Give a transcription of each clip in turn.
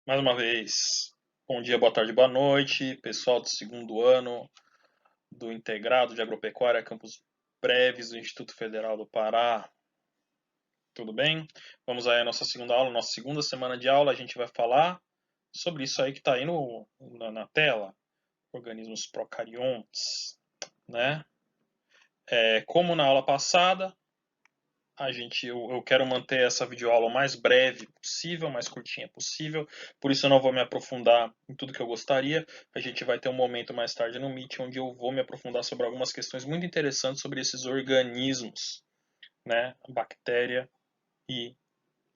Mais uma vez, bom dia, boa tarde, boa noite, pessoal do segundo ano do Integrado de Agropecuária Campos Breves do Instituto Federal do Pará. Tudo bem? Vamos aí à nossa segunda aula, nossa segunda semana de aula. A gente vai falar sobre isso aí que está aí na tela, organismos procariontes, né? Como na aula passada, eu quero manter essa videoaula o mais breve possível, mais curtinha possível, por isso eu não vou me aprofundar em tudo que eu gostaria. A gente vai ter um momento mais tarde no Meet onde eu vou me aprofundar sobre algumas questões muito interessantes sobre esses organismos, né? A bactéria e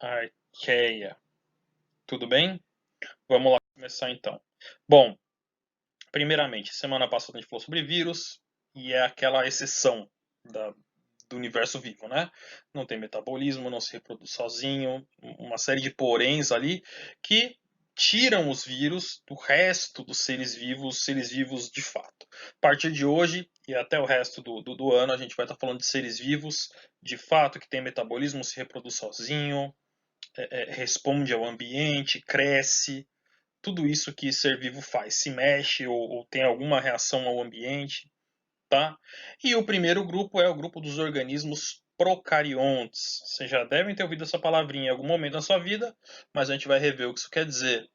a arqueia. Tudo bem? Vamos lá começar então. Bom, primeiramente, semana passada a gente falou sobre vírus e é aquela exceção da, do universo vivo, né? Não tem metabolismo, não se reproduz sozinho, uma série de poréns ali que tiram os vírus do resto dos seres vivos de fato. A partir de hoje e até o resto do ano, a gente vai estar falando de seres vivos de fato, que tem metabolismo, se reproduz sozinho, responde ao ambiente, cresce, tudo isso que ser vivo faz, se mexe ou tem alguma reação ao ambiente, tá? E o primeiro grupo é o grupo dos organismos procariontes. Vocês já devem ter ouvido essa palavrinha em algum momento na sua vida, mas a gente vai rever o que isso quer dizer,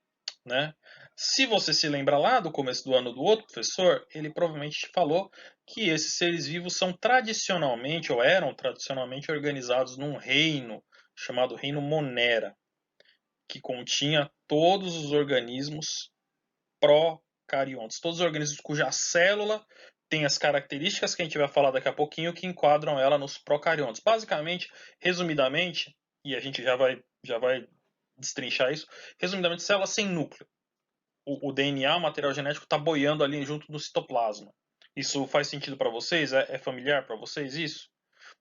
né? Se você se lembra lá do começo do ano do outro professor, ele provavelmente te falou que esses seres vivos são tradicionalmente, ou eram tradicionalmente organizados num reino chamado Reino Monera, que continha todos os organismos procariontes, todos os organismos cuja célula tem as características que a gente vai falar daqui a pouquinho que enquadram ela nos procariontes. Basicamente, resumidamente, e a gente já vai destrinchar isso, resumidamente, célula sem núcleo. O DNA, o material genético, está boiando ali junto do citoplasma. Isso faz sentido para vocês? É familiar para vocês isso?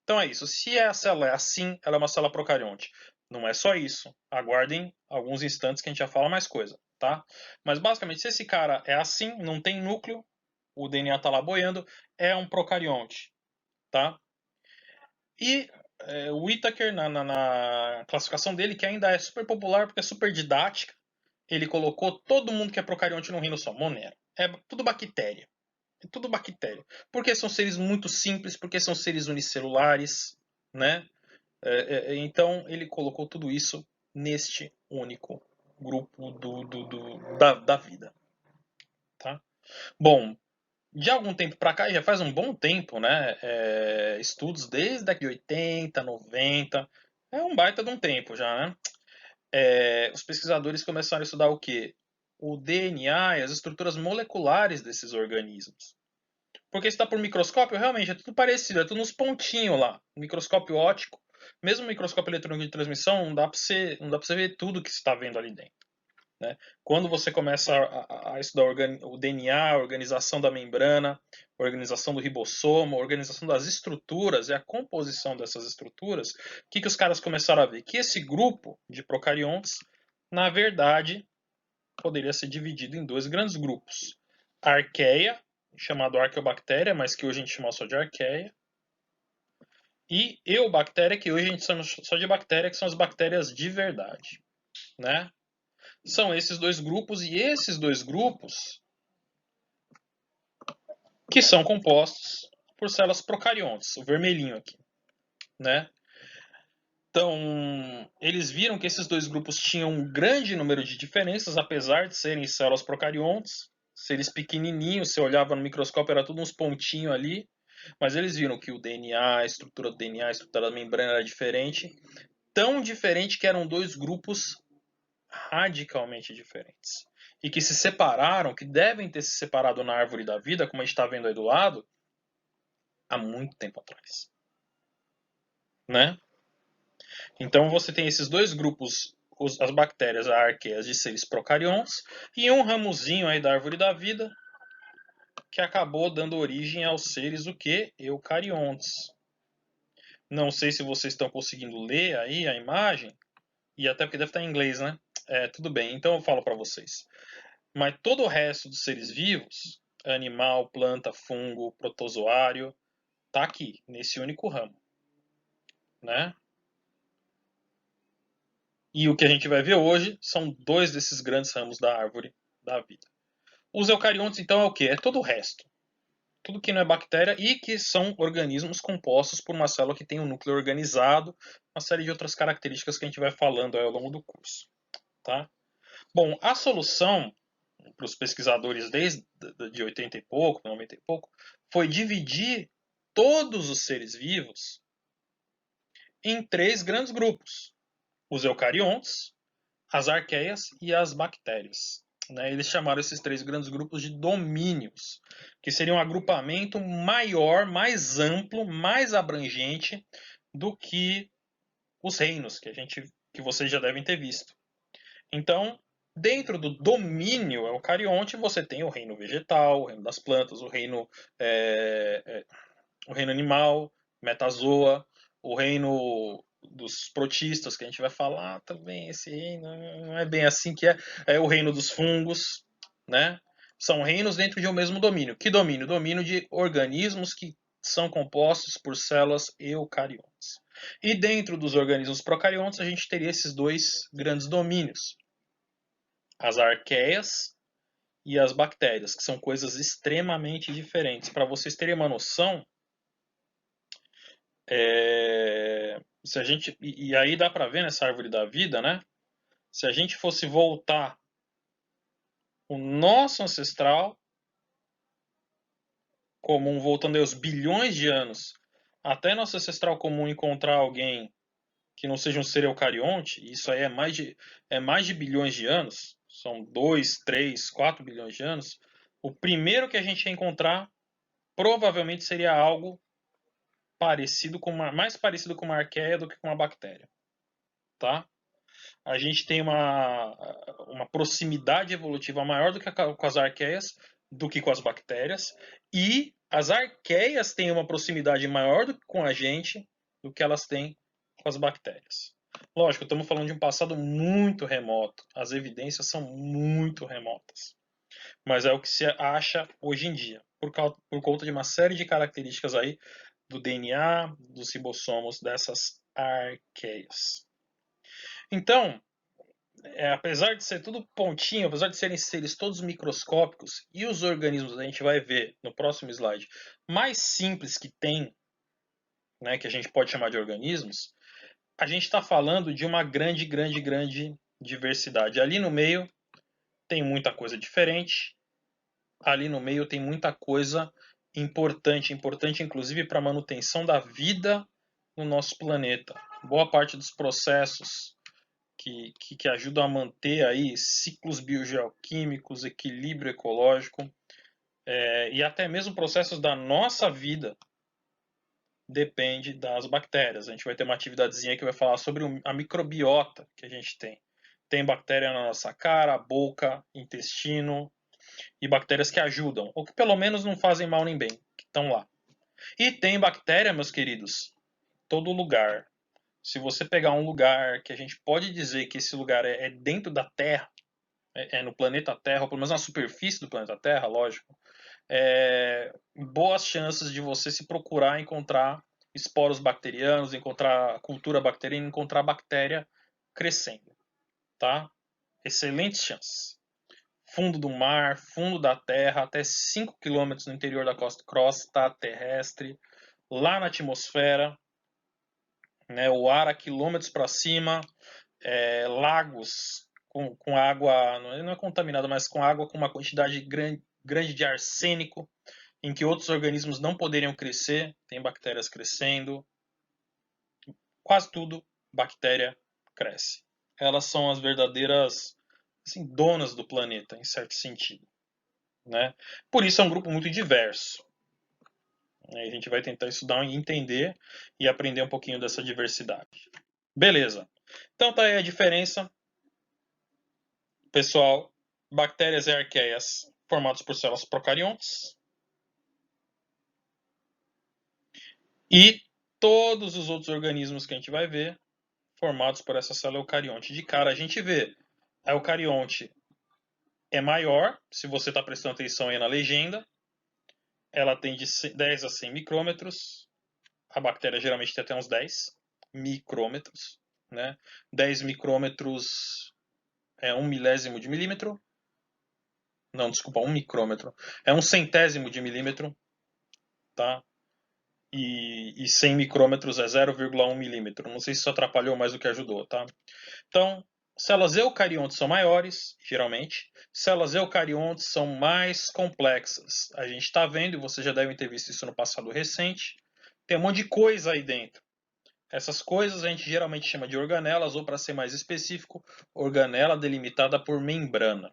Então é isso. Se a célula é assim, ela é uma célula procarionte. Não é só isso. Aguardem alguns instantes que a gente já fala mais coisa, tá? Mas basicamente, se esse cara é assim, não tem núcleo, o DNA está lá boiando, é um procarionte, tá? E o Whittaker, na classificação dele, que ainda é super popular porque é super didática, ele colocou todo mundo que é procarionte num reino só, Monera. É tudo bactéria. É tudo bactéria. Porque são seres muito simples, porque são seres unicelulares, né? Então ele colocou tudo isso neste único grupo da vida. Tá? Bom, de algum tempo para cá, já faz um bom tempo, né? Estudos desde a de 80, 90, é um baita de um tempo já, né? Os pesquisadores começaram a estudar o quê? O DNA e as estruturas moleculares desses organismos. Porque se está por microscópio, realmente é tudo parecido, é tudo nos pontinhos lá. Microscópio óptico, mesmo microscópio eletrônico de transmissão, não dá para você ver tudo que você está vendo ali dentro. Né? Quando você começa a estudar o DNA, a organização da membrana, a organização do ribossomo, a organização das estruturas e a composição dessas estruturas, o que os caras começaram a ver? Que esse grupo de procariontes, na verdade, poderia ser dividido em dois grandes grupos. A arqueia, chamado arqueobactéria, mas que hoje a gente chama só de arqueia, e eubactéria, que hoje a gente chama só de bactéria, que são as bactérias de verdade. Né? São esses dois grupos, e esses dois grupos que são compostos por células procariontes, o vermelhinho aqui. Né? Então, eles viram que esses dois grupos tinham um grande número de diferenças, apesar de serem células procariontes, seres pequenininhos, você olhava no microscópio, era tudo uns pontinhos ali, mas eles viram que o DNA, a estrutura do DNA, a estrutura da membrana era diferente, tão diferente que eram dois grupos radicalmente diferentes. E que se separaram, que devem ter se separado na árvore da vida, como a gente está vendo aí do lado, há muito tempo atrás. Né? Então você tem esses dois grupos, as bactérias arqueias de seres procariontes, e um ramozinho aí da árvore da vida, que acabou dando origem aos seres o que? Eucariontes. Não sei se vocês estão conseguindo ler aí a imagem, e até porque deve estar em inglês, né? Tudo bem, então eu falo para vocês. Mas todo o resto dos seres vivos, animal, planta, fungo, protozoário, tá aqui, nesse único ramo, né? E o que a gente vai ver hoje são dois desses grandes ramos da árvore da vida. Os eucariontes, então, é o quê? É todo o resto. Tudo que não é bactéria e que são organismos compostos por uma célula que tem um núcleo organizado, uma série de outras características que a gente vai falando ao longo do curso. Tá? Bom, a solução para os pesquisadores desde de 80 e pouco, 90 e pouco, foi dividir todos os seres vivos em três grandes grupos: os eucariontes, as arqueias e as bactérias. Eles chamaram esses três grandes grupos de domínios, que seria um agrupamento maior, mais amplo, mais abrangente do que os reinos que vocês já devem ter visto. Então, dentro do domínio eucarionte, você tem o reino vegetal, o reino das plantas, o reino animal, metazoa, o reino dos protistas, que a gente vai falar também. Esse reino não é bem assim que é o reino dos fungos, né? São reinos dentro de um mesmo domínio. Que domínio? Domínio de organismos que são compostos por células eucariontes. E dentro dos organismos procariontes, a gente teria esses dois grandes domínios: as arqueias e as bactérias, que são coisas extremamente diferentes. Para vocês terem uma noção, se a gente e aí dá para ver nessa árvore da vida, né? Se a gente fosse voltar o nosso ancestral comum, voltando aos bilhões de anos, até nosso ancestral comum encontrar alguém que não seja um ser eucarionte, isso aí é mais de bilhões de anos, são 2, 3, 4 bilhões de anos, o primeiro que a gente ia encontrar provavelmente seria algo mais parecido com uma arqueia do que com uma bactéria, tá? A gente tem uma proximidade evolutiva maior do que com as arqueias, do que com as bactérias, e as arqueias têm uma proximidade maior com a gente do que elas têm com as bactérias. Lógico, estamos falando de um passado muito remoto, as evidências são muito remotas, mas é o que se acha hoje em dia, por conta de uma série de características aí do DNA, dos ribossomos dessas arqueias. Então, apesar de ser tudo pontinho, apesar de serem seres todos microscópicos, e os organismos, a gente vai ver no próximo slide, mais simples que tem, né, que a gente pode chamar de organismos, a gente está falando de uma grande, grande, grande diversidade. Ali no meio tem muita coisa diferente, ali no meio tem muita coisa importante, importante inclusive para a manutenção da vida no nosso planeta. Boa parte dos processos que ajudam a manter aí ciclos biogeoquímicos, equilíbrio ecológico, e até mesmo processos da nossa vida depende das bactérias. A gente vai ter uma atividadezinha que vai falar sobre a microbiota que a gente tem. Tem bactéria na nossa cara, boca, intestino, e bactérias que ajudam, ou que pelo menos não fazem mal nem bem, que estão lá. E tem bactéria, meus queridos, todo lugar. Se você pegar um lugar que a gente pode dizer que esse lugar é dentro da Terra, no planeta Terra, ou pelo menos na superfície do planeta Terra, lógico, boas chances de você se procurar encontrar esporos bacterianos, encontrar cultura bacteriana, encontrar bactéria crescendo, tá? Excelentes chances. Fundo do mar, fundo da terra, até 5 km no interior da crosta terrestre, lá na atmosfera, né, o ar a quilômetros para cima, lagos com água, não é contaminada, mas com água com uma quantidade grande de arsênico, em que outros organismos não poderiam crescer, tem bactérias crescendo, quase tudo bactéria cresce. Elas são as verdadeiras assim, donas do planeta, em certo sentido. Né? Por isso é um grupo muito diverso. A gente vai tentar estudar e entender e aprender um pouquinho dessa diversidade. Beleza. Então tá aí a diferença. Pessoal, bactérias e arqueias formados por células procariontes. E todos os outros organismos que a gente vai ver formados por essa célula eucarionte. De cara a gente vê a eucarionte é maior, se você está prestando atenção aí na legenda. Ela tem de 10 a 100 micrômetros. A bactéria geralmente tem até uns 10 micrômetros. né? 10 micrômetros é 1 milésimo de milímetro. Não, desculpa, 1 micrômetro. É 1 centésimo de milímetro, tá? E 100 micrômetros é 0,1 milímetro. Não sei se isso atrapalhou mais do que ajudou, tá? Então, células eucariontes são maiores, geralmente. Células eucariontes são mais complexas. A gente está vendo, e vocês já devem ter visto isso no passado recente, tem um monte de coisa aí dentro. Essas coisas a gente geralmente chama de organelas, ou para ser mais específico, organela delimitada por membrana.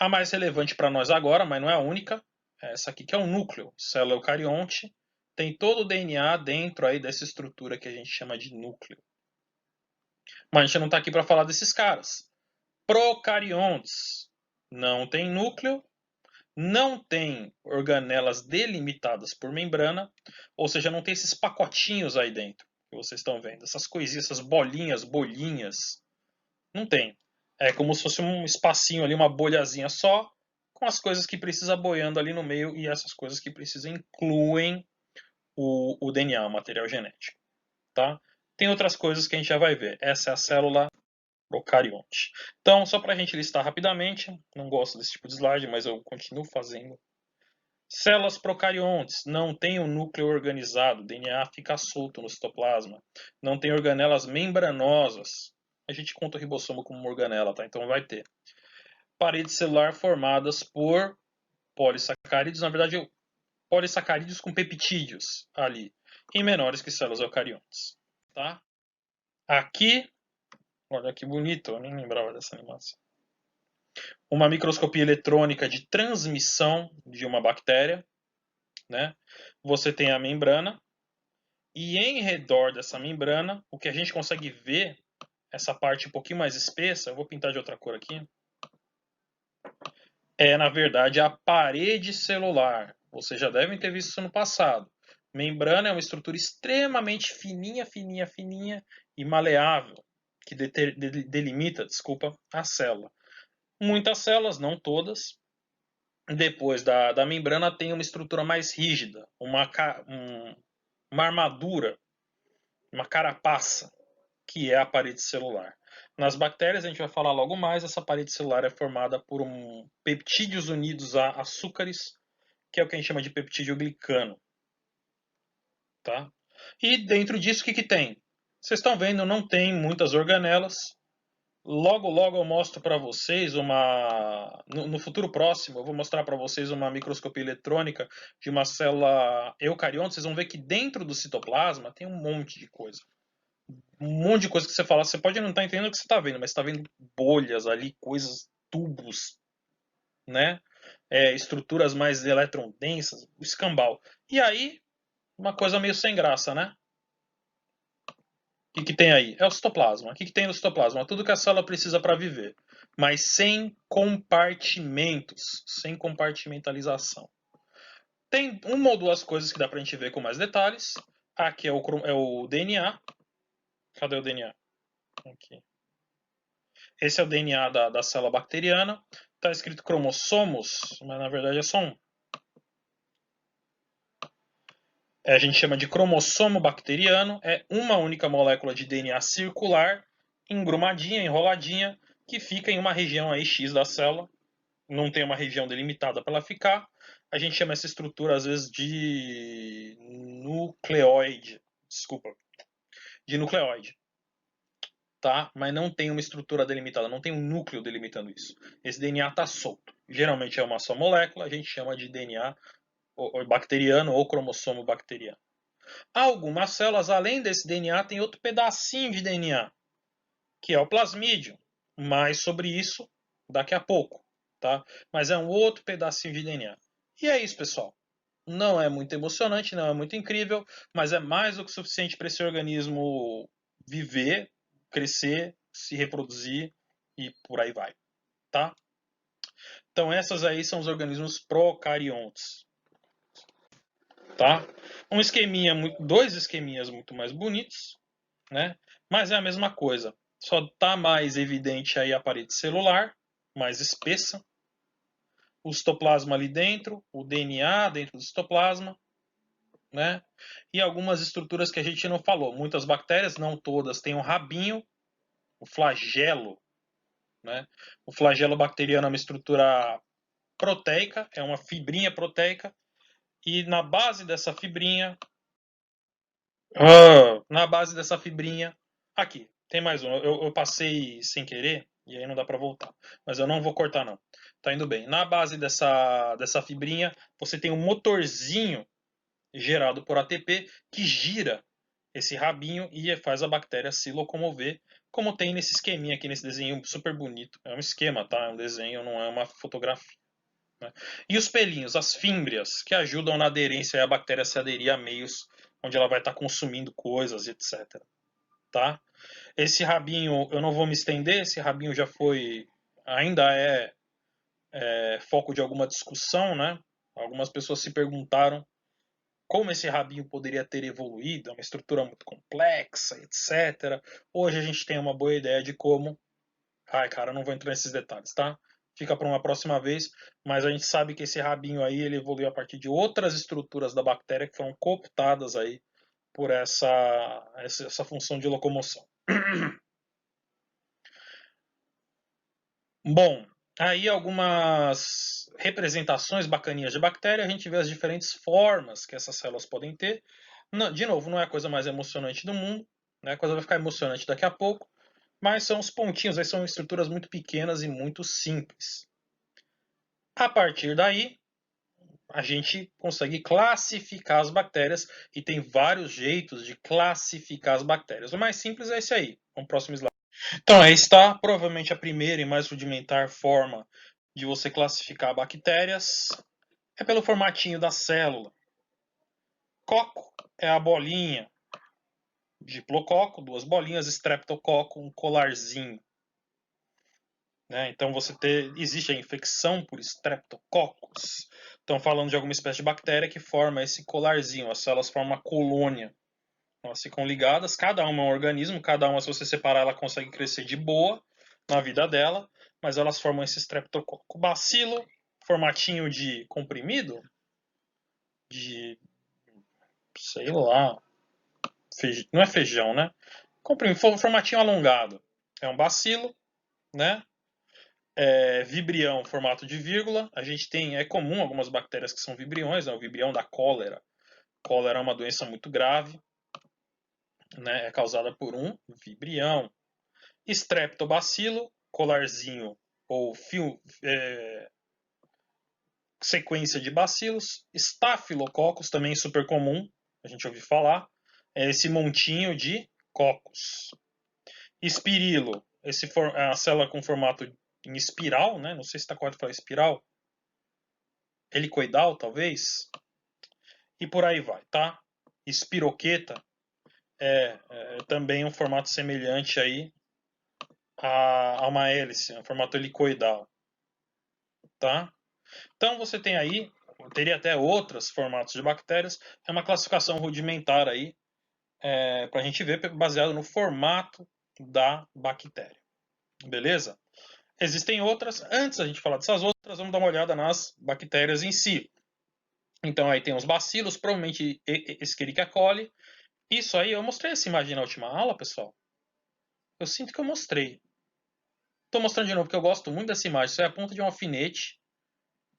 A mais relevante para nós agora, mas não é a única, é essa aqui que é o núcleo. Célula eucarionte tem todo o DNA dentro aí dessa estrutura que a gente chama de núcleo. Mas a gente não está aqui para falar desses caras. Procariontes não tem núcleo, não tem organelas delimitadas por membrana, ou seja, não tem esses pacotinhos aí dentro que vocês estão vendo, essas coisinhas, essas bolinhas, bolhinhas, não tem. É como se fosse um espacinho ali, uma bolhazinha só, com as coisas que precisa boiando ali no meio, e essas coisas que precisam incluem o DNA, o material genético. Tá? Tem outras coisas que a gente já vai ver. Essa é a célula procarionte. Então, só para a gente listar rapidamente, não gosto desse tipo de slide, mas eu continuo fazendo. Células procariontes não têm o núcleo organizado, o DNA fica solto no citoplasma. Não tem organelas membranosas. A gente conta o ribossomo como uma organela, tá? Então vai ter. Parede celular formadas por polissacarídeos, na verdade, polissacarídeos com peptídeos ali, em menores que células eucariontes, tá? Aqui, olha que bonito, eu nem lembrava dessa animação. Uma microscopia eletrônica de transmissão de uma bactéria, né? Você tem a membrana, e em redor dessa membrana, o que a gente consegue ver, essa parte um pouquinho mais espessa, eu vou pintar de outra cor aqui, é na verdade a parede celular. Vocês já devem ter visto isso no passado. Membrana é uma estrutura extremamente fininha, fininha, fininha e maleável, que delimita, a célula. Muitas células, não todas, depois da membrana tem uma estrutura mais rígida, uma armadura, uma carapaça, que é a parede celular. Nas bactérias, a gente vai falar logo mais, essa parede celular é formada por peptídeos unidos a açúcares, que é o que a gente chama de peptídeo glicano. Tá? E dentro disso, o que tem? Vocês estão vendo, não tem muitas organelas. Logo, logo eu mostro para vocês no futuro próximo, eu vou mostrar para vocês uma microscopia eletrônica de uma célula eucarionte. Vocês vão ver que dentro do citoplasma tem um monte de coisa. Um monte de coisa que você fala. Você pode não estar entendendo o que você está vendo, mas você está vendo bolhas ali, coisas, tubos, né? Estruturas mais elétron densas, o escambau. E aí, uma coisa meio sem graça, né? O que tem aí? É o citoplasma. O que tem no citoplasma? Tudo que a célula precisa para viver, mas sem compartimentos, sem compartimentalização. Tem uma ou duas coisas que dá para a gente ver com mais detalhes. Aqui é o DNA. Cadê o DNA? Aqui. Esse é o DNA da célula bacteriana. Está escrito cromossomos, mas na verdade é só um. A gente chama de cromossomo bacteriano. É uma única molécula de DNA circular, engrumadinha, enroladinha, que fica em uma região aí X da célula. Não tem uma região delimitada para ela ficar. A gente chama essa estrutura às vezes de nucleoide. Desculpa. De nucleoide. Tá? Mas não tem uma estrutura delimitada, não tem um núcleo delimitando isso. Esse DNA está solto. Geralmente é uma só molécula, a gente chama de DNA bacteriano ou cromossomo bacteriano. Algumas células, além desse DNA, tem outro pedacinho de DNA, que é o plasmídio. Mais sobre isso daqui a pouco, tá? Mas é um outro pedacinho de DNA. E é isso, pessoal. Não é muito emocionante, não é muito incrível, mas é mais do que suficiente para esse organismo viver, crescer, se reproduzir e por aí vai, tá? Então essas aí são os organismos procariontes, tá? Dois esqueminhas muito mais bonitos, né? Mas é a mesma coisa. Só tá mais evidente aí a parede celular, mais espessa, o citoplasma ali dentro, o DNA dentro do citoplasma, né? E algumas estruturas que a gente não falou. Muitas bactérias, não todas, têm um rabinho, o flagelo, né? O flagelo bacteriano é uma estrutura proteica, é uma fibrinha proteica, e na base dessa fibrinha, aqui, tem mais um. Eu passei sem querer, e aí não dá para voltar. Mas eu não vou cortar, não. Tá indo bem. Na base dessa fibrinha, você tem um motorzinho gerado por ATP que gira esse rabinho e faz a bactéria se locomover, como tem nesse esqueminha aqui, nesse desenho super bonito. É um esquema, tá? É um desenho, não é uma fotografia. Né? E os pelinhos, as fímbrias, que ajudam na aderência e a bactéria se aderir a meios onde ela vai estar consumindo coisas, etc. Tá? Esse rabinho, eu não vou me estender, esse rabinho já foi, ainda é foco de alguma discussão, né? Algumas pessoas se perguntaram como esse rabinho poderia ter evoluído, é uma estrutura muito complexa, etc. Hoje a gente tem uma boa ideia de como. Ai, cara, eu não vou entrar nesses detalhes, tá? Fica para uma próxima vez, mas a gente sabe que esse rabinho aí ele evoluiu a partir de outras estruturas da bactéria que foram cooptadas aí por essa função de locomoção. Bom, aí algumas representações bacaninhas de bactéria, a gente vê as diferentes formas que essas células podem ter. De novo, não é a coisa mais emocionante do mundo, né? A coisa vai ficar emocionante daqui a pouco, mas são os pontinhos, aí são estruturas muito pequenas e muito simples. A partir daí, a gente consegue classificar as bactérias e tem vários jeitos de classificar as bactérias. O mais simples é esse aí. Vamos próximo slide. Então, aí está provavelmente a primeira e mais rudimentar forma de você classificar bactérias. É pelo formatinho da célula. Coco é a bolinha. Diplococo, duas bolinhas. Streptococo, um colarzinho. Né? Então existe a infecção por streptococcus. Estão falando de alguma espécie de bactéria que forma esse colarzinho. As células formam uma colônia. Elas ficam ligadas, cada uma é um organismo, cada uma, se você separar, ela consegue crescer de boa na vida dela, mas elas formam esse streptococo. Bacilo, formatinho de comprimido, de, sei lá, não é feijão, né? Formatinho alongado. É um bacilo, né? Vibrião, formato de vírgula. A gente tem, é comum algumas bactérias que são vibriões, né? O vibrião da cólera. Cólera é uma doença muito grave, né? É causada por um vibrião. Streptobacilo, colarzinho ou sequência de bacilos. Staphylococcus, também super comum, a gente ouviu falar. É esse montinho de cocos. Espirilo, a célula com formato em espiral, né? Não sei se está correto falar espiral. Helicoidal, talvez. E por aí vai, tá? Espiroqueta é também um formato semelhante aí a uma hélice, um formato helicoidal, tá? Então você tem aí, teria até outros formatos de bactérias, é uma classificação rudimentar aí, para a gente ver, baseado no formato da bactéria. Beleza? Existem outras, antes da gente falar dessas outras, vamos dar uma olhada nas bactérias em si. Então aí tem os bacilos, provavelmente Escherichia coli. Isso aí, eu mostrei essa imagem na última aula, pessoal. Eu sinto que eu mostrei. Estou mostrando de novo, porque eu gosto muito dessa imagem. Isso é a ponta de um alfinete.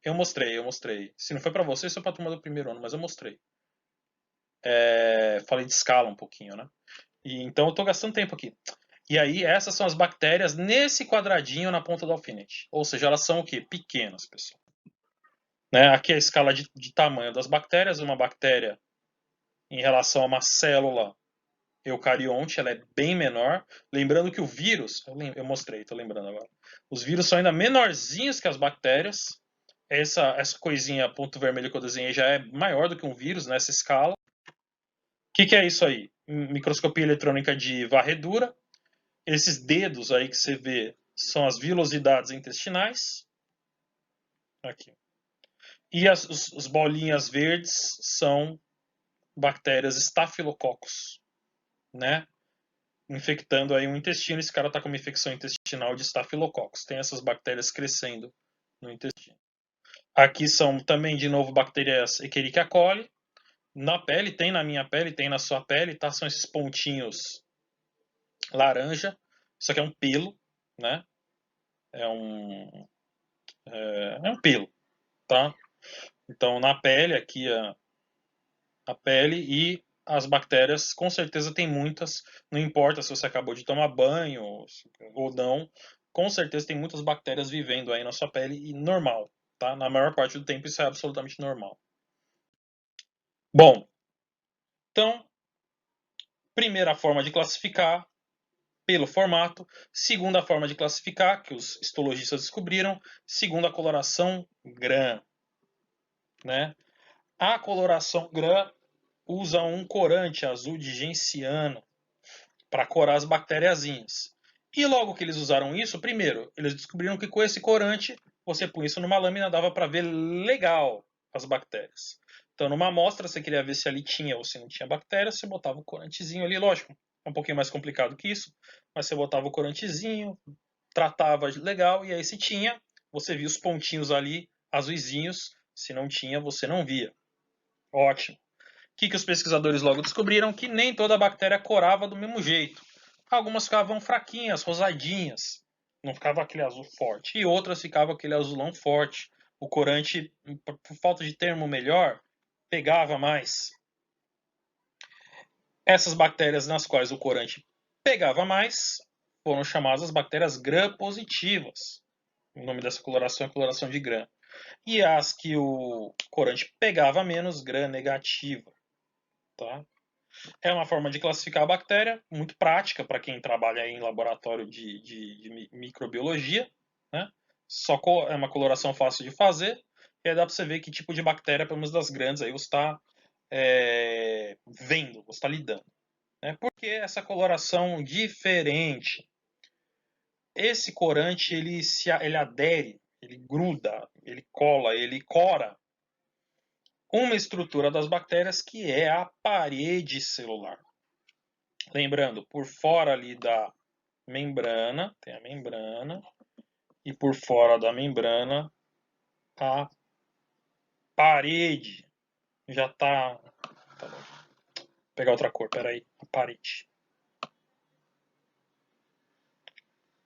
Eu mostrei. Se não foi para você, isso é para a turma do primeiro ano, mas eu mostrei. Falei de escala um pouquinho, né? Então eu estou gastando tempo aqui. E aí, essas são as bactérias nesse quadradinho na ponta do alfinete. Ou seja, elas são o quê? Pequenas, pessoal. Né? Aqui é a escala de tamanho das bactérias. Uma bactéria em relação a uma célula eucarionte, ela é bem menor. Lembrando que o vírus, eu mostrei, estou lembrando agora. Os vírus são ainda menorzinhos que as bactérias. Essa coisinha ponto vermelho que eu desenhei já é maior do que um vírus nessa escala. O que é isso aí? Microscopia eletrônica de varredura. Esses dedos aí que você vê são as vilosidades intestinais. Aqui. E as bolinhas verdes são bactérias Staphylococcus, né? Infectando aí o intestino. Esse cara está com uma infecção intestinal de Staphylococcus. Tem essas bactérias crescendo no intestino. Aqui são também, de novo, bactérias Escherichia coli, na pele, tem na minha pele, tem na sua pele, tá? São esses pontinhos laranja. Isso aqui é um pelo, né? É um pelo, tá? Então, na pele, aqui a pele e as bactérias, com certeza tem muitas, não importa se você acabou de tomar banho ou não, com certeza tem muitas bactérias vivendo aí na sua pele e normal, tá? Na maior parte do tempo isso é absolutamente normal. Bom, então, primeira forma de classificar, pelo formato. Segunda forma de classificar, que os histologistas descobriram, segundo a coloração GRAM, né? A coloração GRAM usa um corante azul de genciana para corar as bactériazinhas. E logo que eles usaram isso, primeiro, eles descobriram que com esse corante, você põe isso numa lâmina, dava para ver legal as bactérias. Então, numa amostra, você queria ver se ali tinha ou se não tinha bactéria, você botava o corantezinho ali, lógico, é um pouquinho mais complicado que isso, mas você botava o corantezinho, tratava legal, e aí se tinha, você via os pontinhos ali, azuisinhos, se não tinha, você não via. Ótimo. O que os pesquisadores logo descobriram? Que nem toda bactéria corava do mesmo jeito. Algumas ficavam fraquinhas, rosadinhas, não ficava aquele azul forte. E outras ficavam aquele azulão forte. O corante, por falta de termo melhor, pegava mais. Essas bactérias nas quais o corante pegava mais foram chamadas as bactérias gram-positivas. O nome dessa coloração é coloração de gram. E as que o corante pegava menos, gram-negativa. Tá? É uma forma de classificar a bactéria, muito prática para quem trabalha em laboratório de microbiologia. Né? É uma coloração fácil de fazer. E aí dá para você ver que tipo de bactéria, pelo menos das grandes, aí você está vendo, você está lidando. Né? Por que essa coloração diferente? Esse corante ele adere, ele gruda, ele cola, ele cora uma estrutura das bactérias que é a parede celular. Lembrando, por fora ali da membrana, tem a membrana, e por fora da membrana, a parede. Já tá. Tá bom. Vou pegar outra cor, peraí. A parede.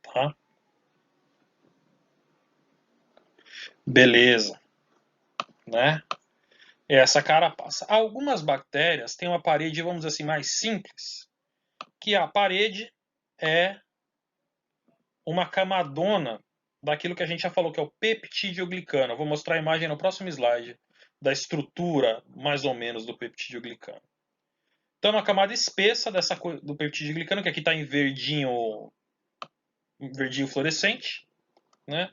Tá? Beleza. Né? Essa carapaça. Algumas bactérias têm uma parede, vamos dizer assim, mais simples, que a parede é uma camadona daquilo que a gente já falou, que é o peptidoglicano. Eu vou mostrar a imagem no próximo slide da estrutura, mais ou menos, do peptidoglicano. Então, é uma camada espessa do peptidoglicano, que aqui está em verdinho fluorescente, né?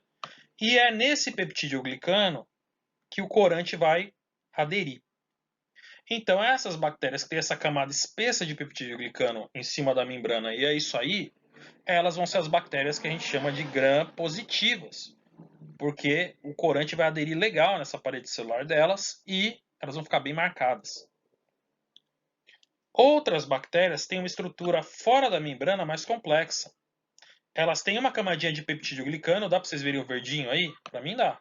E é nesse peptidoglicano que o corante vai aderir. Então, essas bactérias que têm essa camada espessa de peptidoglicano em cima da membrana, e é isso aí, elas vão ser as bactérias que a gente chama de gram-positivas, porque o corante vai aderir legal nessa parede celular delas e elas vão ficar bem marcadas. Outras bactérias têm uma estrutura fora da membrana mais complexa. Elas têm uma camadinha de peptidoglicano, dá para vocês verem o verdinho aí? Para mim dá.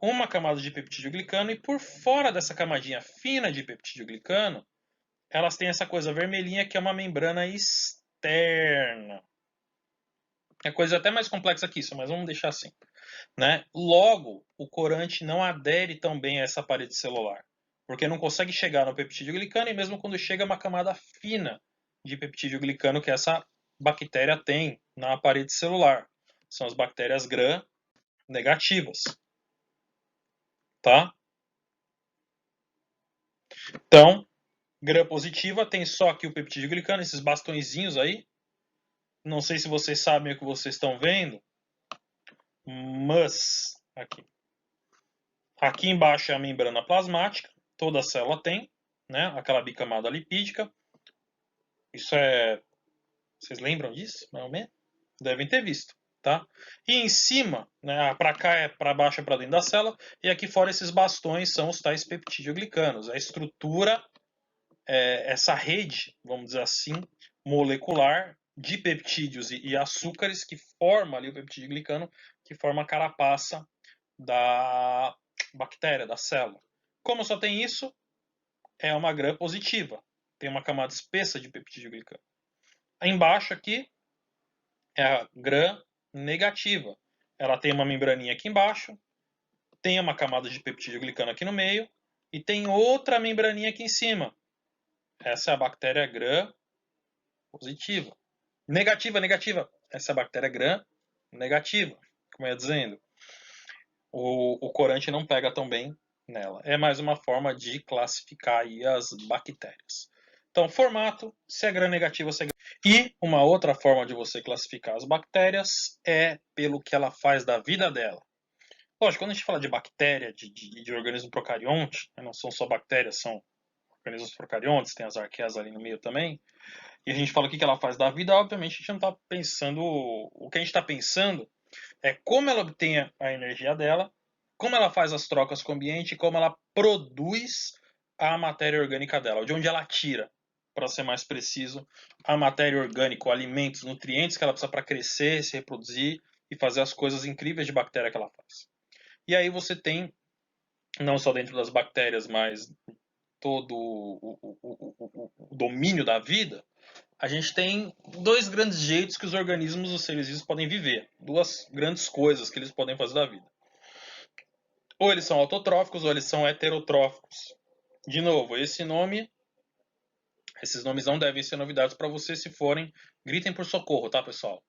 Uma camada de peptidoglicano e por fora dessa camadinha fina de peptidoglicano, elas têm essa coisa vermelhinha que é uma membrana externa. É coisa até mais complexa que isso, mas vamos deixar assim. Né? Logo, o corante não adere tão bem a essa parede celular, porque não consegue chegar no peptidoglicano e mesmo quando chega é uma camada fina de peptidoglicano que essa bactéria tem na parede celular. São as bactérias gram negativas. Tá? Então, gram positiva tem só aqui o peptidoglicano, esses bastõezinhos aí. Não sei se vocês sabem o que vocês estão vendo, mas aqui embaixo é a membrana plasmática, toda célula tem, né? Aquela bicamada lipídica. Isso é. Vocês lembram disso, mais ou menos? Devem ter visto, tá? E em cima, né? Para cá é para baixo é para dentro da célula, e aqui fora esses bastões são os tais peptidioglicanos. A estrutura, essa rede, vamos dizer assim, molecular de peptídeos e açúcares que forma ali o peptidoglicano, que forma a carapaça da bactéria, da célula. Como só tem isso, é uma gram-positiva. Tem uma camada espessa de peptidoglicano. Embaixo aqui é a gram-negativa. Ela tem uma membraninha aqui embaixo, tem uma camada de peptidoglicano aqui no meio e tem outra membraninha aqui em cima. Essa é a bactéria gram-positiva. Negativa, negativa. Essa é a bactéria gram-negativa, como eu ia dizendo. O corante não pega tão bem nela. É mais uma forma de classificar aí as bactérias. Então, formato, se é gram-negativa, se é gram... E uma outra forma de você classificar as bactérias é pelo que ela faz da vida dela. Lógico, quando a gente fala de bactéria, de organismo procarionte, não são só bactérias, são organismos procariontes, tem as arqueias ali no meio também, e a gente fala o que ela faz da vida, obviamente a gente não está pensando... O que a gente está pensando é como ela obtém a energia dela, como ela faz as trocas com o ambiente, como ela produz a matéria orgânica dela, de onde ela tira, para ser mais preciso, a matéria orgânica, alimentos, nutrientes que ela precisa para crescer, se reproduzir e fazer as coisas incríveis de bactéria que ela faz. E aí você tem, não só dentro das bactérias, mas todo o domínio da vida, a gente tem dois grandes jeitos que os organismos, os seres vivos, podem viver. Duas grandes coisas que eles podem fazer da vida. Ou eles são autotróficos ou eles são heterotróficos. De novo, esses nomes não devem ser novidades para você. Se forem, gritem por socorro, tá, pessoal?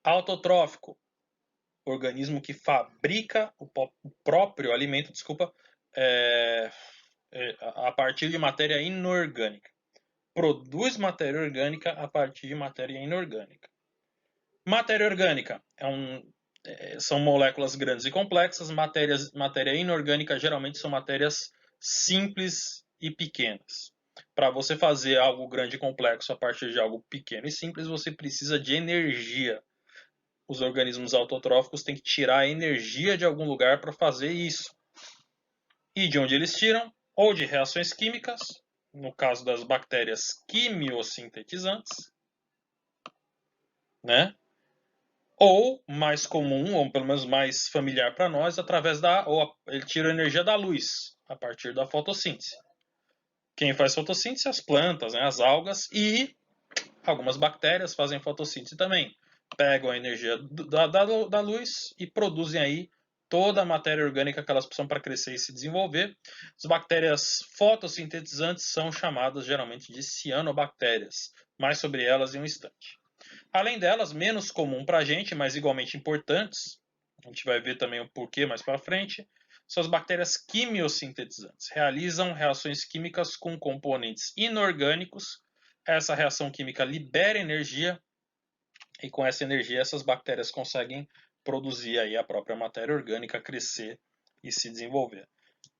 Autotrófico, organismo que fabrica o próprio alimento, a partir de matéria inorgânica. Produz matéria orgânica a partir de matéria inorgânica. Matéria orgânica são moléculas grandes e complexas. Matéria inorgânica geralmente são matérias simples e pequenas. Para você fazer algo grande e complexo a partir de algo pequeno e simples, você precisa de energia. Os organismos autotróficos têm que tirar a energia de algum lugar para fazer isso. E de onde eles tiram? Ou de reações químicas, no caso das bactérias quimiosintetizantes, né? Ou mais comum, ou pelo menos mais familiar para nós, ele tira a energia da luz a partir da fotossíntese. Quem faz fotossíntese? As plantas, né? As algas, e algumas bactérias fazem fotossíntese também. Pegam a energia da luz e produzem aí toda a matéria orgânica que elas precisam para crescer e se desenvolver. As bactérias fotossintetizantes são chamadas geralmente de cianobactérias. Mais sobre elas em um instante. Além delas, menos comum para a gente, mas igualmente importantes, a gente vai ver também o porquê mais para frente, são as bactérias quimiosintetizantes. Realizam reações químicas com componentes inorgânicos. Essa reação química libera energia e com essa energia essas bactérias conseguem produzir aí a própria matéria orgânica, crescer e se desenvolver.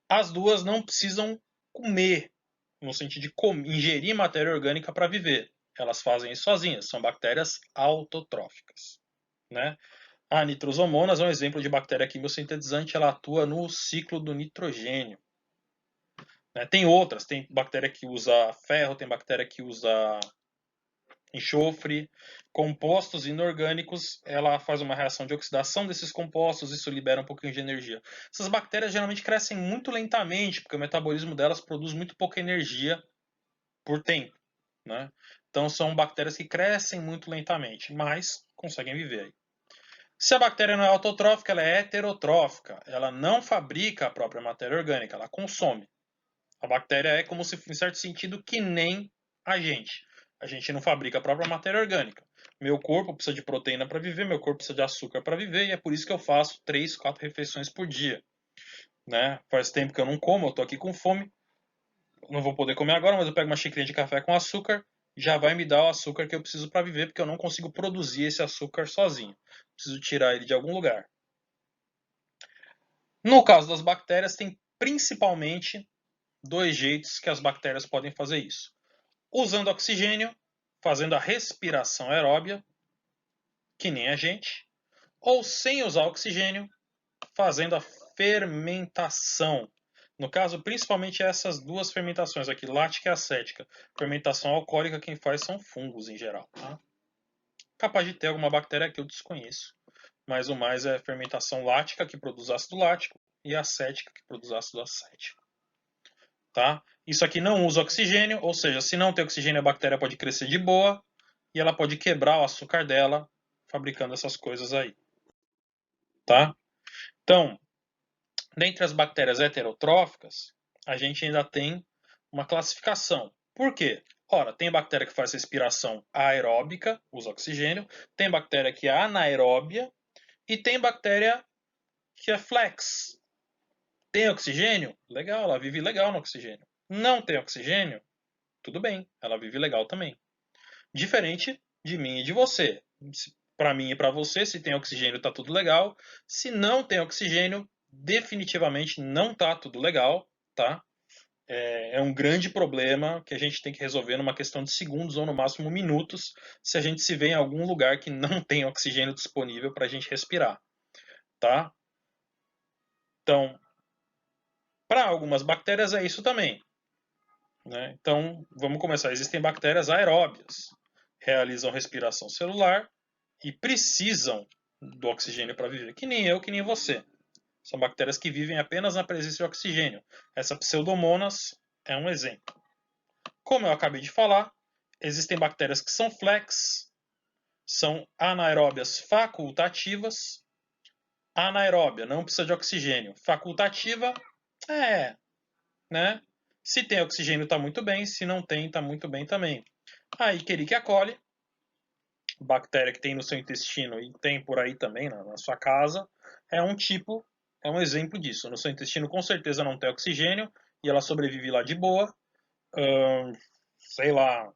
As duas não precisam comer, no sentido de ingerir matéria orgânica para viver. Elas fazem isso sozinhas, são bactérias autotróficas, né? A nitrosomonas é um exemplo de bactéria quimiosintetizante, ela atua no ciclo do nitrogênio. Né? Tem outras, tem bactéria que usa ferro, tem bactéria que usa enxofre, compostos inorgânicos, ela faz uma reação de oxidação desses compostos, isso libera um pouquinho de energia. Essas bactérias geralmente crescem muito lentamente, porque o metabolismo delas produz muito pouca energia por tempo, né? Então são bactérias que crescem muito lentamente, mas conseguem viver aí. Se a bactéria não é autotrófica, ela é heterotrófica. Ela não fabrica a própria matéria orgânica, ela consome. A bactéria é como se, em certo sentido, que nem a gente. A gente não fabrica a própria matéria orgânica. Meu corpo precisa de proteína para viver, meu corpo precisa de açúcar para viver, e é por isso que eu faço 3, 4 refeições por dia. Né? Faz tempo que eu não como, eu estou aqui com fome. Não vou poder comer agora, mas eu pego uma xicrinha de café com açúcar, já vai me dar o açúcar que eu preciso para viver, porque eu não consigo produzir esse açúcar sozinho. Preciso tirar ele de algum lugar. No caso das bactérias, tem principalmente dois jeitos que as bactérias podem fazer isso. Usando oxigênio, fazendo a respiração aeróbia, que nem a gente, ou sem usar oxigênio, fazendo a fermentação. No caso, principalmente essas duas fermentações aqui, lática e acética. Fermentação alcoólica, quem faz são fungos em geral. Tá? Capaz de ter alguma bactéria que eu desconheço, mas o mais é fermentação lática, que produz ácido lático, e acética, que produz ácido acético. Tá? Isso aqui não usa oxigênio, ou seja, se não tem oxigênio, a bactéria pode crescer de boa e ela pode quebrar o açúcar dela fabricando essas coisas aí. Tá? Então, dentre as bactérias heterotróficas, a gente ainda tem uma classificação. Por quê? Ora, tem bactéria que faz respiração aeróbica, usa oxigênio, tem bactéria que é anaeróbia e tem bactéria que é flex. Tem oxigênio? Legal, ela vive legal no oxigênio. Não tem oxigênio? Tudo bem, ela vive legal também. Diferente de mim e de você. Para mim e para você, se tem oxigênio, está tudo legal. Se não tem oxigênio, definitivamente não está tudo legal, tá? É um grande problema que a gente tem que resolver numa questão de segundos ou no máximo minutos, se a gente se vê em algum lugar que não tem oxigênio disponível para a gente respirar, tá? Então, para algumas bactérias é isso também, né? Então, vamos começar. Existem bactérias aeróbias, realizam respiração celular e precisam do oxigênio para viver, que nem eu, que nem você. São bactérias que vivem apenas na presença de oxigênio. Essa Pseudomonas é um exemplo. Como eu acabei de falar, existem bactérias que são flex, são anaeróbias facultativas. Anaeróbia não precisa de oxigênio. Facultativa, né? Se tem oxigênio está muito bem, se não tem está muito bem também. A Escherichia coli, bactéria que tem no seu intestino e tem por aí também na sua casa, é um tipo, é um exemplo disso. No seu intestino com certeza não tem oxigênio e ela sobrevive lá de boa. Sei lá,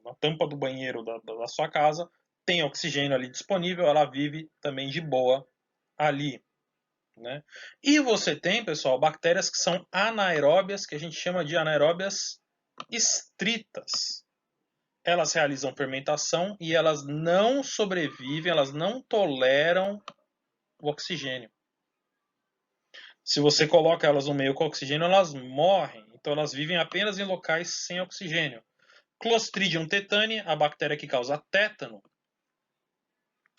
na tampa do banheiro da sua casa tem oxigênio ali disponível, ela vive também de boa ali. Né? E você tem, pessoal, bactérias que são anaeróbias, que a gente chama de anaeróbias estritas. Elas realizam fermentação e elas não sobrevivem, elas não toleram o oxigênio. Se você coloca elas no meio com oxigênio, elas morrem. Então elas vivem apenas em locais sem oxigênio. Clostridium tetani, a bactéria que causa tétano,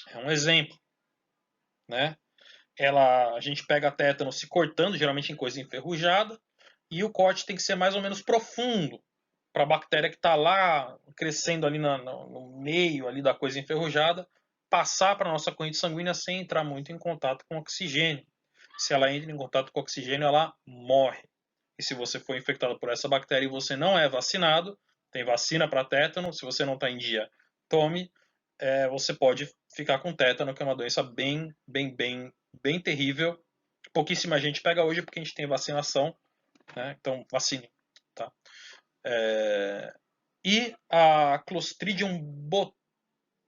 é um exemplo. Né? A gente pega tétano se cortando, geralmente em coisa enferrujada, e o corte tem que ser mais ou menos profundo para a bactéria que está lá crescendo ali no meio ali da coisa enferrujada passar para a nossa corrente sanguínea sem entrar muito em contato com oxigênio. Se ela entra em contato com oxigênio, ela morre. E se você for infectado por essa bactéria e você não é vacinado, tem vacina para tétano, se você não está em dia, tome, você pode ficar com tétano, que é uma doença bem terrível. Pouquíssima gente pega hoje porque a gente tem vacinação, né? Então vacine, tá? E a Clostridium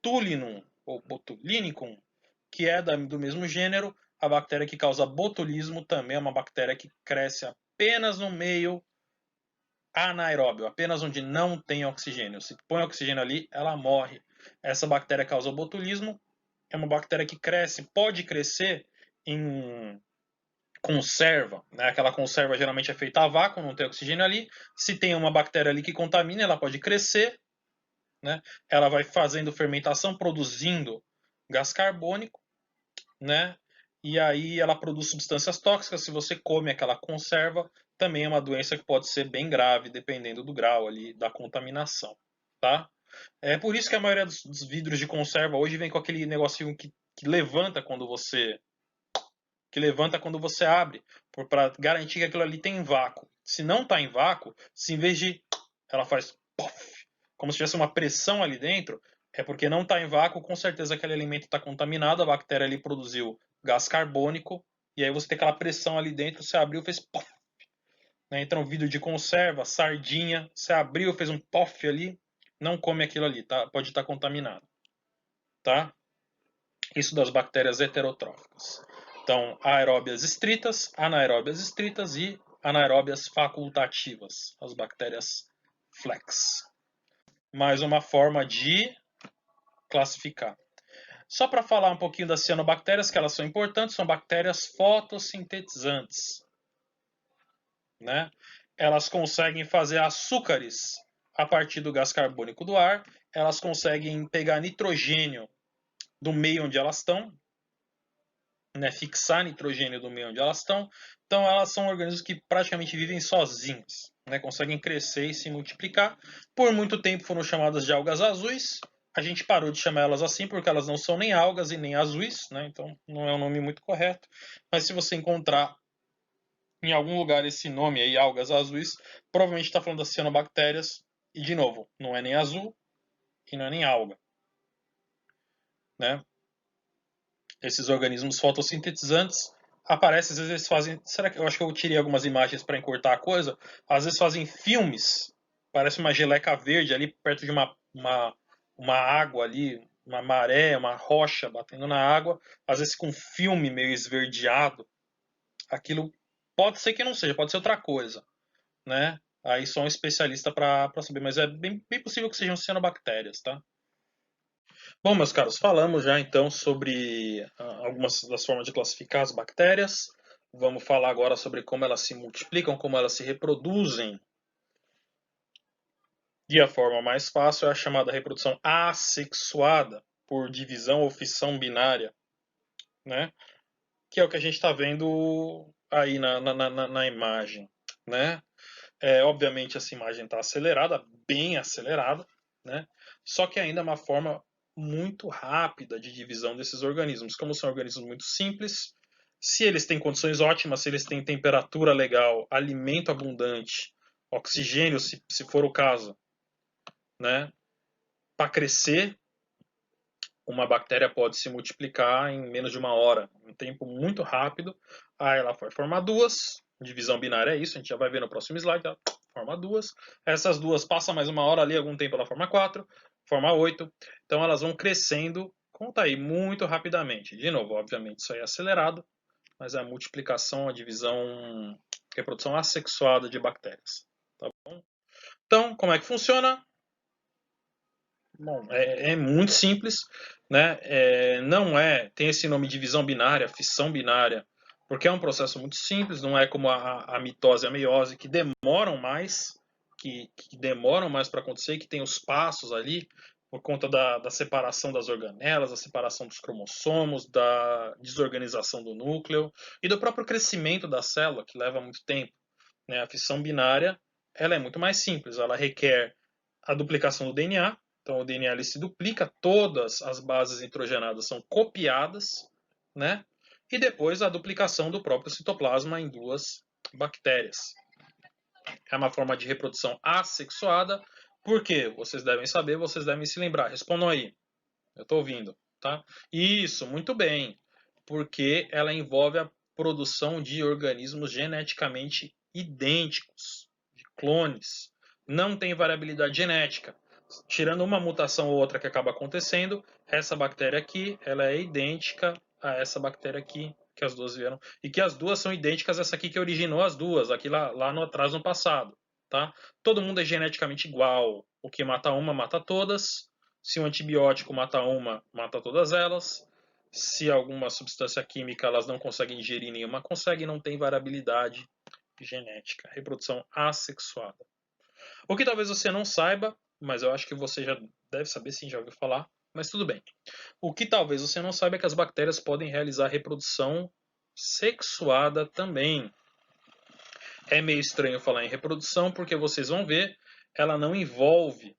botulinum, ou botulinicum, que é do mesmo gênero, a bactéria que causa botulismo também é uma bactéria que cresce apenas no meio anaeróbio, apenas onde não tem oxigênio. Se põe oxigênio ali, ela morre. Essa bactéria causa botulismo, é uma bactéria que cresce, pode crescer em conserva, né? Aquela conserva geralmente é feita a vácuo, não tem oxigênio ali. Se tem uma bactéria ali que contamina, ela pode crescer, né? Ela vai fazendo fermentação, produzindo gás carbônico, né? E aí ela produz substâncias tóxicas. Se você come aquela conserva, também é uma doença que pode ser bem grave, dependendo do grau ali da contaminação, tá? É por isso que a maioria dos vidros de conserva hoje vem com aquele negocinho que levanta quando você abre, para garantir que aquilo ali tem vácuo. Se não está em vácuo, se em vez de ela faz puff, como se tivesse uma pressão ali dentro, é porque não está em vácuo, com certeza aquele alimento está contaminado, a bactéria ali produziu gás carbônico, e aí você tem aquela pressão ali dentro, você abriu, fez puff. Né? Então, vidro de conserva, sardinha, você abriu, fez um puff ali, não come aquilo ali, tá? Pode estar contaminado. Tá? Isso das bactérias heterotróficas. Então, aeróbias estritas, anaeróbias estritas e anaeróbias facultativas, as bactérias flex. Mais uma forma de classificar. Só para falar um pouquinho das cianobactérias, que elas são importantes, são bactérias fotossintetizantes. Né? Elas conseguem fazer açúcares a partir do gás carbônico do ar, elas conseguem pegar nitrogênio do meio onde elas estão, né, fixar nitrogênio do meio onde elas estão. Então elas são organismos que praticamente vivem sozinhas, né, conseguem crescer e se multiplicar. Por muito tempo foram chamadas de algas azuis. A gente parou de chamar elas assim porque elas não são nem algas e nem azuis, né, então não é um nome muito correto. Mas se você encontrar em algum lugar esse nome aí, algas azuis, provavelmente está falando das cianobactérias. E de novo, não é nem azul e não é nem alga, né? Esses organismos fotossintetizantes aparecem, às vezes eles fazem. Será que eu acho que eu tirei algumas imagens para encurtar a coisa? Às vezes fazem filmes, parece uma geleca verde ali perto de uma água ali, uma maré, uma rocha batendo na água, às vezes com um filme meio esverdeado. Aquilo pode ser que não seja, pode ser outra coisa, né? Aí só um especialista para saber, mas é bem possível que sejam cianobactérias, tá? Bom, meus caros, falamos já então sobre algumas das formas de classificar as bactérias. Vamos falar agora sobre como elas se multiplicam, como elas se reproduzem. E a forma mais fácil é a chamada reprodução assexuada, por divisão ou fissão binária, né? Que é o que a gente está vendo aí na imagem, né? Obviamente essa imagem está acelerada, bem acelerada, né? Só que ainda é uma forma muito rápida de divisão desses organismos. Como são organismos muito simples, se eles têm condições ótimas, se eles têm temperatura legal, alimento abundante, oxigênio, se for o caso, né? Para crescer, uma bactéria pode se multiplicar em menos de uma hora, um tempo muito rápido. Aí ela vai formar duas. Divisão binária é isso, a gente já vai ver no próximo slide. Ela forma duas. Essas duas passam mais uma hora ali, algum tempo ela forma quatro, forma oito. Então elas vão crescendo, conta aí, muito rapidamente. De novo, obviamente isso aí é acelerado, mas é a multiplicação, a divisão, reprodução assexuada de bactérias. Tá bom? Então, como é que funciona? Bom, é muito simples, né? Não tem esse nome de divisão binária, fissão binária, porque é um processo muito simples, não é como a mitose e a meiose, que demoram mais, que demoram mais para acontecer, que tem os passos ali, por conta da separação das organelas, da separação dos cromossomos, da desorganização do núcleo e do próprio crescimento da célula, que leva muito tempo, né? A fissão binária, ela é muito mais simples, ela requer a duplicação do DNA. Então o DNA ele se duplica, todas as bases nitrogenadas são copiadas, né? E depois a duplicação do próprio citoplasma em duas bactérias. É uma forma de reprodução assexuada, porque vocês devem saber, vocês devem se lembrar. Respondam aí. Eu estou ouvindo, tá? Isso, muito bem. Porque ela envolve a produção de organismos geneticamente idênticos, de clones. Não tem variabilidade genética. Tirando uma mutação ou outra que acaba acontecendo, essa bactéria aqui, ela é idêntica a essa bactéria aqui, que as duas vieram. E que as duas são idênticas a essa aqui que originou as duas, aqui lá no atrás no passado, tá? Todo mundo é geneticamente igual. O que mata uma, mata todas. Se um antibiótico mata uma, mata todas elas. Se alguma substância química elas não conseguem ingerir nenhuma, consegue, não tem variabilidade genética. Reprodução assexuada. O que talvez você não saiba, mas eu acho que você já deve saber, sim, já ouviu falar, mas tudo bem. O que talvez você não saiba é que as bactérias podem realizar reprodução sexuada também. É meio estranho falar em reprodução, porque vocês vão ver, ela não envolve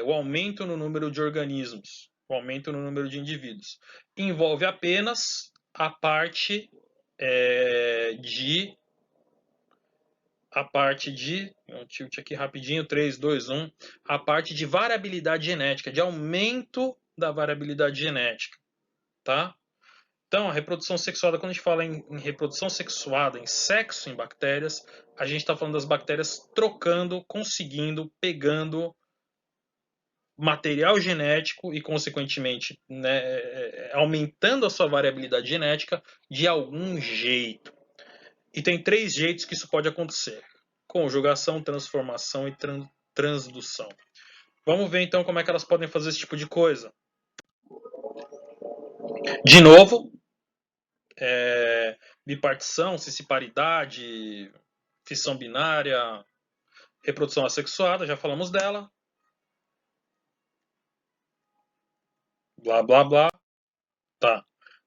o aumento no número de organismos, o aumento no número de indivíduos. Envolve apenas a parte de um tilt aqui rapidinho, 3, 2, 1, a parte de variabilidade genética, de aumento da variabilidade genética, tá? Então, a reprodução sexuada, quando a gente fala em reprodução sexuada, em sexo em bactérias, a gente está falando das bactérias trocando, conseguindo, pegando material genético e, consequentemente, né, aumentando a sua variabilidade genética de algum jeito. E tem 3 jeitos que isso pode acontecer: conjugação, transformação e transdução. Vamos ver então como é que elas podem fazer esse tipo de coisa. De novo, bipartição, cisparidade, fissão binária, reprodução assexuada, já falamos dela. Blá, blá, blá. Tá.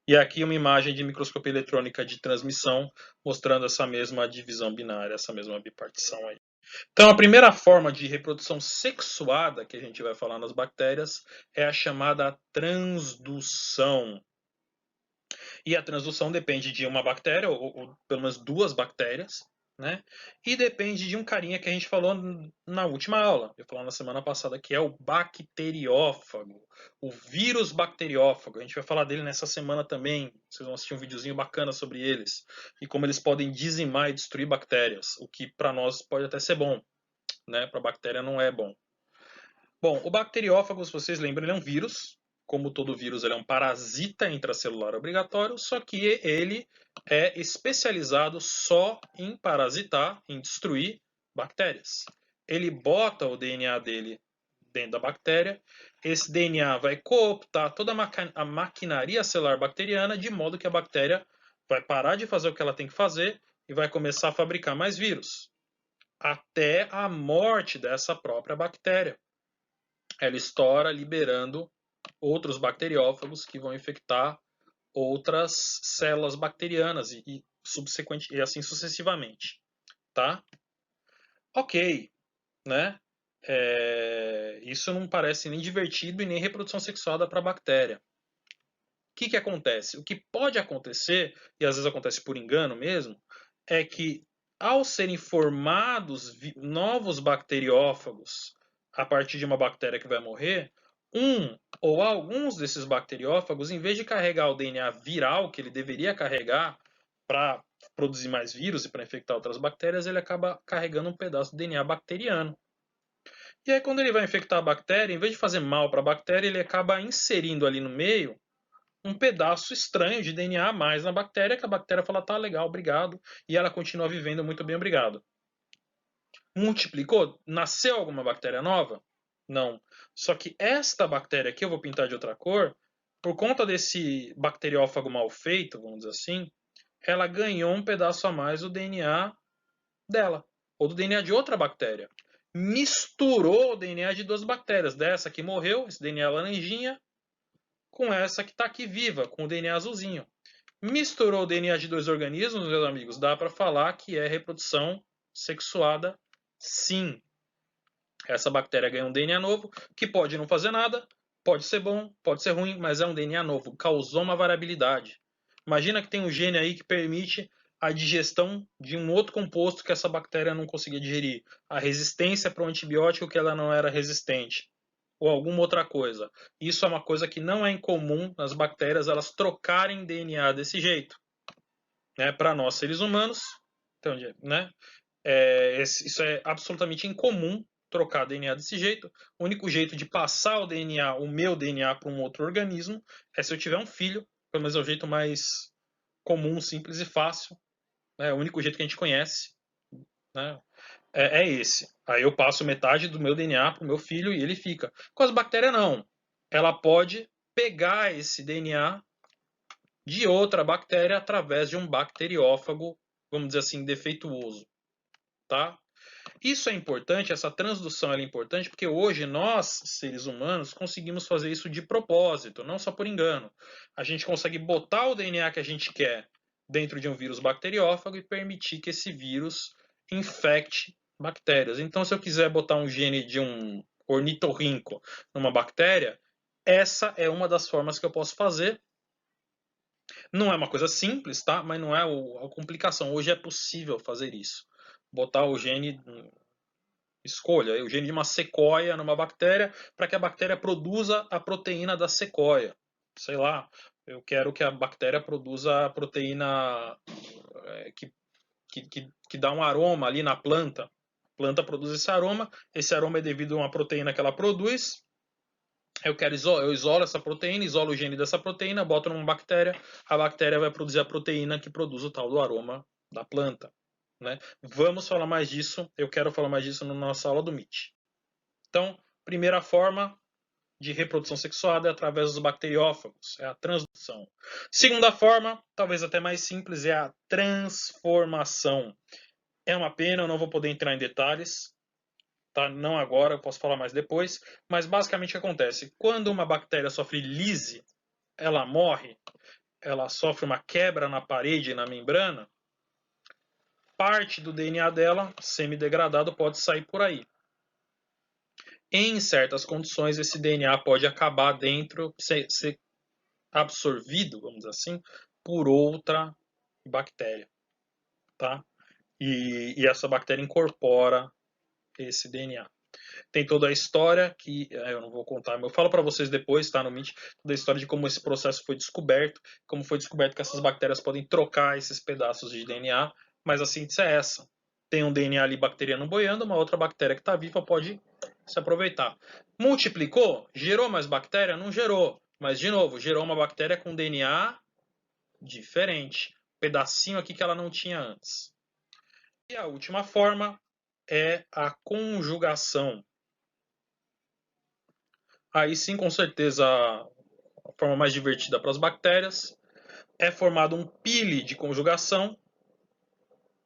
E aqui uma imagem de microscopia eletrônica de transmissão, mostrando essa mesma divisão binária, essa mesma bipartição aí. Então, a primeira forma de reprodução sexuada que a gente vai falar nas bactérias é a chamada transdução. E a transdução depende de uma bactéria, ou pelo menos duas bactérias, né? E depende de um carinha que a gente falou na última aula, eu falei na semana passada, que é o bacteriófago, o vírus bacteriófago. A gente vai falar dele nessa semana também. Vocês vão assistir um videozinho bacana sobre eles e como eles podem dizimar e destruir bactérias, o que para nós pode até ser bom, né? Para a bactéria não é bom. Bom, o bacteriófago, se vocês lembram, ele é um vírus. Como todo vírus, ele é um parasita intracelular obrigatório, só que ele é especializado só em parasitar, em destruir bactérias. Ele bota o DNA dele dentro da bactéria, esse DNA vai cooptar toda a maquinaria celular bacteriana, de modo que a bactéria vai parar de fazer o que ela tem que fazer e vai começar a fabricar mais vírus, até a morte dessa própria bactéria. Ela estoura liberando outros bacteriófagos que vão infectar outras células bacterianas e assim sucessivamente, tá? Ok, né? Isso não parece nem divertido e nem reprodução sexuada para a bactéria. O que acontece? O que pode acontecer, e às vezes acontece por engano mesmo, é que ao serem formados novos bacteriófagos a partir de uma bactéria que vai morrer, um ou alguns desses bacteriófagos, em vez de carregar o DNA viral que ele deveria carregar para produzir mais vírus e para infectar outras bactérias, ele acaba carregando um pedaço do DNA bacteriano. E aí, quando ele vai infectar a bactéria, em vez de fazer mal para a bactéria, ele acaba inserindo ali no meio um pedaço estranho de DNA a mais na bactéria, que a bactéria fala, tá legal, obrigado, e ela continua vivendo muito bem, obrigado. Multiplicou? Nasceu alguma bactéria nova? Não. Só que esta bactéria aqui, eu vou pintar de outra cor, por conta desse bacteriófago mal feito, vamos dizer assim, ela ganhou um pedaço a mais do DNA dela, ou do DNA de outra bactéria. Misturou o DNA de duas bactérias, dessa que morreu, esse DNA laranjinha, com essa que está aqui viva, com o DNA azulzinho. Misturou o DNA de dois organismos, meus amigos, dá para falar que é reprodução sexuada, sim. Essa bactéria ganha um DNA novo, que pode não fazer nada, pode ser bom, pode ser ruim, mas é um DNA novo, causou uma variabilidade. Imagina que tem um gene aí que permite a digestão de um outro composto que essa bactéria não conseguia digerir, a resistência para um antibiótico que ela não era resistente, ou alguma outra coisa. Isso é uma coisa que não é incomum nas bactérias, elas trocarem DNA desse jeito. Né? Para nós, seres humanos, então, né? Isso é absolutamente incomum, trocar DNA desse jeito. O único jeito de passar o DNA, o meu DNA, para um outro organismo é se eu tiver um filho. Pelo menos é o jeito mais comum, simples e fácil. Né? É o único jeito que a gente conhece. Né? É esse. Aí eu passo metade do meu DNA para o meu filho e ele fica. Com as bactérias, não. Ela pode pegar esse DNA de outra bactéria através de um bacteriófago, vamos dizer assim, defeituoso. Tá? Isso é importante, essa transdução é importante, porque hoje nós, seres humanos, conseguimos fazer isso de propósito, não só por engano. A gente consegue botar o DNA que a gente quer dentro de um vírus bacteriófago e permitir que esse vírus infecte bactérias. Então, se eu quiser botar um gene de um ornitorrinco numa bactéria, essa é uma das formas que eu posso fazer. Não é uma coisa simples, tá? Mas não é a complicação. Hoje é possível fazer isso. Botar o gene, escolha, o gene de uma sequoia numa bactéria para que a bactéria produza a proteína da sequoia. Sei lá, eu quero que a bactéria produza a proteína que dá um aroma ali na planta. A planta produz esse aroma é devido a uma proteína que ela produz. Eu isolo essa proteína, isolo o gene dessa proteína, boto numa bactéria, a bactéria vai produzir a proteína que produz o tal do aroma da planta. Né? Vamos falar mais disso, eu quero falar mais disso na nossa aula do MIT. Então, primeira forma de reprodução sexuada é através dos bacteriófagos, é a transdução. Segunda forma, talvez até mais simples, é a transformação. É uma pena, eu não vou poder entrar em detalhes, tá? Não agora, eu posso falar mais depois, mas basicamente o que acontece? Quando uma bactéria sofre lise, ela morre, ela sofre uma quebra na parede, na membrana, parte do DNA dela, semidegradado, pode sair por aí. Em certas condições, esse DNA pode acabar dentro, ser absorvido, vamos dizer assim, por outra bactéria, tá? E essa bactéria incorpora esse DNA. Tem toda a história que eu não vou contar, mas eu falo para vocês depois, tá, no Meet, toda a história de como esse processo foi descoberto, como foi descoberto que essas bactérias podem trocar esses pedaços de DNA, mas a síntese é essa. Tem um DNA ali bacteriano boiando, uma outra bactéria que está viva pode se aproveitar. Multiplicou? Gerou mais bactéria? Não gerou. Mas, de novo, gerou uma bactéria com DNA diferente. Um pedacinho aqui que ela não tinha antes. E a última forma é a conjugação. Aí sim, com certeza, a forma mais divertida para as bactérias é formado um pile de conjugação,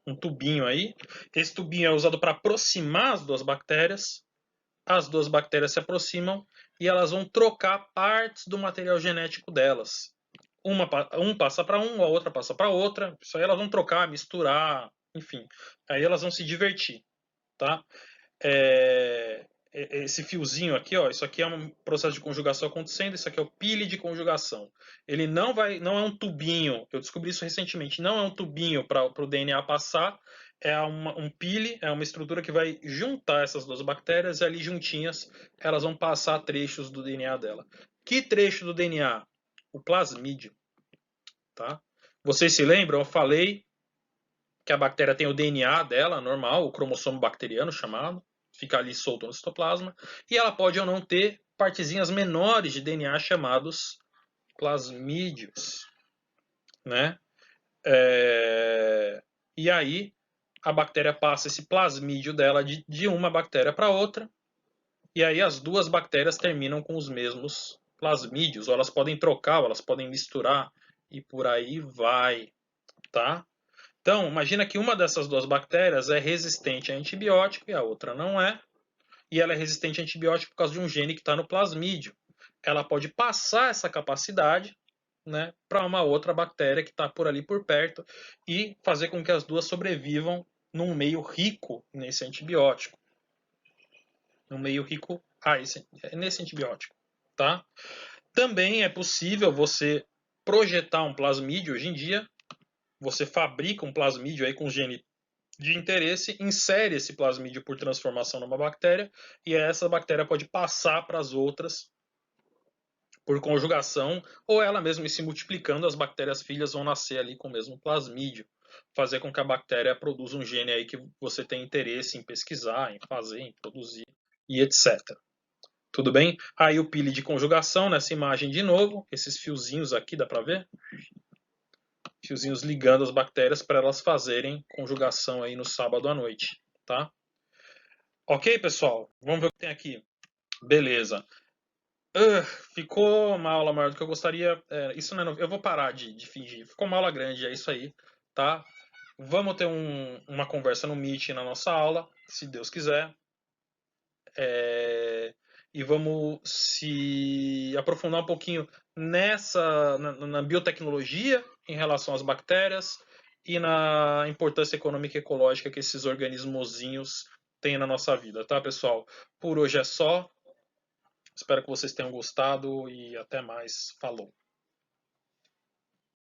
um tubinho aí. Esse tubinho é usado para aproximar as duas bactérias. As duas bactérias se aproximam e elas vão trocar partes do material genético delas. Um passa para um, a outra passa para outra. Isso aí elas vão trocar, misturar, enfim. Aí elas vão se divertir, tá? Esse fiozinho aqui, ó, isso aqui é um processo de conjugação acontecendo, isso aqui é o pile de conjugação. Ele não é um tubinho, eu descobri isso recentemente, não é um tubinho para o DNA passar, é um pile, é uma estrutura que vai juntar essas duas bactérias e ali juntinhas elas vão passar trechos do DNA dela. Que trecho do DNA? O plasmídio, tá? Vocês se lembram? Eu falei que a bactéria tem o DNA dela, normal, o cromossomo bacteriano chamado, fica ali solto no citoplasma, e ela pode ou não ter partezinhas menores de DNA chamados plasmídios, né? E aí a bactéria passa esse plasmídio dela de uma bactéria para outra, e aí as duas bactérias terminam com os mesmos plasmídios, ou elas podem trocar, ou elas podem misturar, e por aí vai, tá? Então, imagina que uma dessas duas bactérias é resistente a antibiótico e a outra não é. E ela é resistente a antibiótico por causa de um gene que está no plasmídio. Ela pode passar essa capacidade, né, para uma outra bactéria que está por ali por perto e fazer com que as duas sobrevivam num meio rico nesse antibiótico. Num meio rico nesse antibiótico. Tá? Também é possível você projetar um plasmídio hoje em dia. Você fabrica um plasmídio aí com gene de interesse, insere esse plasmídio por transformação numa bactéria e essa bactéria pode passar para as outras por conjugação ou ela mesma se multiplicando, as bactérias filhas vão nascer ali com o mesmo plasmídio, fazer com que a bactéria produza um gene aí que você tem interesse em pesquisar, em fazer, em produzir e etc. Tudo bem? Aí o pile de conjugação nessa imagem de novo, esses fiozinhos aqui, dá para ver? Fiozinhos ligando as bactérias para elas fazerem conjugação aí no sábado à noite, tá? Ok, pessoal? Vamos ver o que tem aqui. Beleza. Ficou uma aula maior do que eu gostaria. Isso não é eu vou parar de fingir. Ficou uma aula grande, é isso aí, tá? Vamos ter uma conversa no Meet na nossa aula, se Deus quiser. E vamos se aprofundar um pouquinho na biotecnologia em relação às bactérias e na importância econômica e ecológica que esses organismozinhos têm na nossa vida, tá, pessoal? Por hoje é só. Espero que vocês tenham gostado e até mais. Falou!